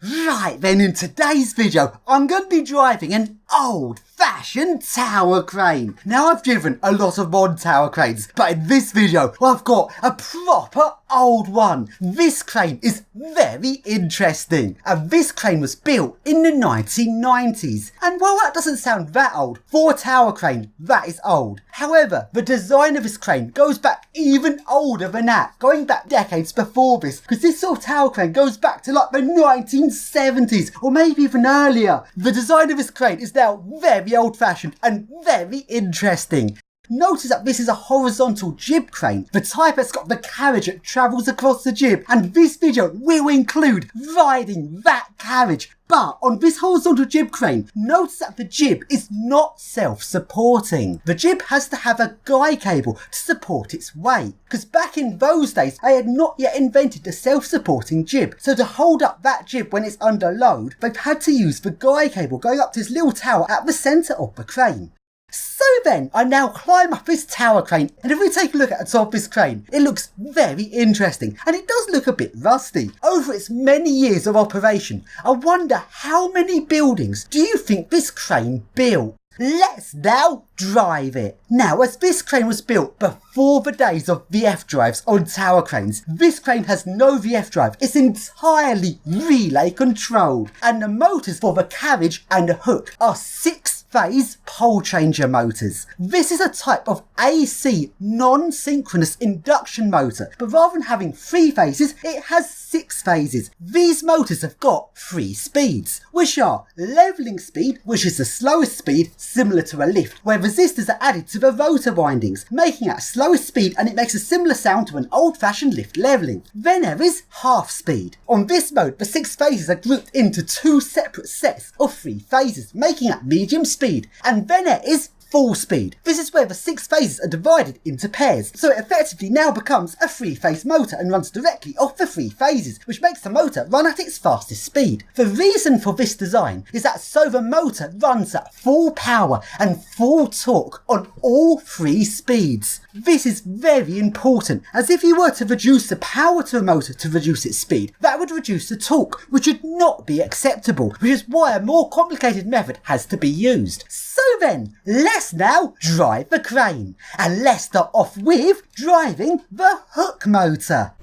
Right then, in today's video, I'm going to be driving an old-fashioned tower crane. Now, I've driven a lot of modern tower cranes, but in this video, I've got a proper old one. This crane is very interesting, and this crane was built in the 1990s. And while that doesn't sound that old, for a tower crane, that is old. However, the design of this crane goes back even older than that, going back decades before this, because this sort of tower crane goes back to like the 1970s, or maybe even earlier. The design of this crane is now very old-fashioned and very interesting. Notice that this is a horizontal jib crane, the type that's got the carriage that travels across the jib, and this video will include riding that carriage. But on this horizontal jib crane, notice that the jib is not self-supporting. The jib has to have a guy cable to support its weight, because back in those days, they had not yet invented the self-supporting jib. So to hold up that jib when it's under load, they've had to use the guy cable going up to this little tower at the centre of the crane. So then, I now climb up this tower crane, and if we take a look at the top of this crane, it looks very interesting, and it does look a bit rusty. Over its many years of operation, I wonder how many buildings do you think this crane built? Let's now drive it. Now, as this crane was built before the days of VF drives on tower cranes, this crane has no VF drive. It's entirely relay controlled, and the motors for the carriage and the hook are 6-phase pole changer motors. This is a type of AC non-synchronous induction motor, but rather than having 3 phases, it has 6 phases. These motors have got 3 speeds, which are levelling speed, which is the slowest speed, similar to a lift, where resistors are added to the rotor windings, making it a slowest speed, and it makes a similar sound to an old-fashioned lift levelling. Then there is half speed. On this mode, the 6 phases are grouped into 2 separate sets of 3 phases, making it medium speed. And then there is full speed. This is where the 6 phases are divided into pairs, so it effectively now becomes a 3-phase motor and runs directly off the 3 phases, which makes the motor run at its fastest speed. The reason for this design is that so the motor runs at full power and full torque on all 3 speeds. This is very important, as if you were to reduce the power to a motor to reduce its speed, that would reduce the torque, which would not be acceptable, which is why a more complicated method has to be used. So then, let's now drive the crane, and let's start off with driving the hook motor.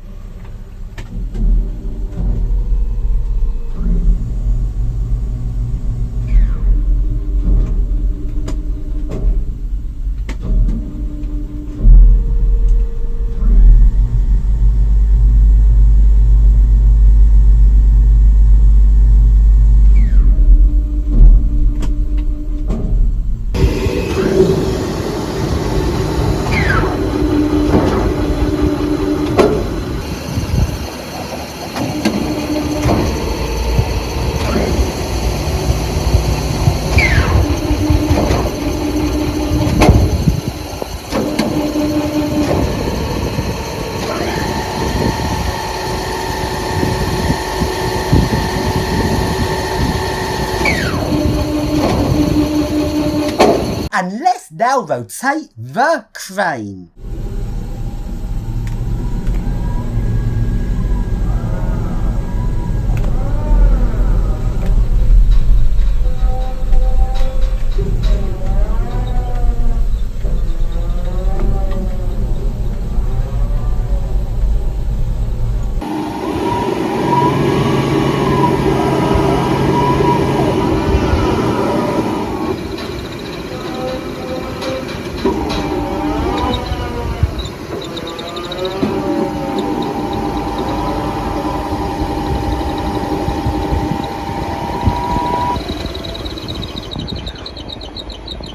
And let's now rotate the crane.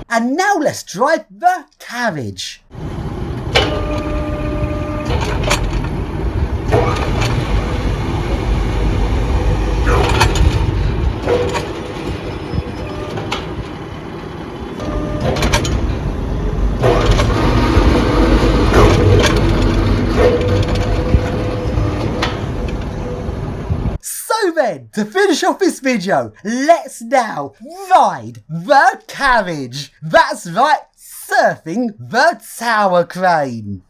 And now let's drive the carriage. So then, to finish off this video, let's now ride the carriage. That's right, surfing the tower crane.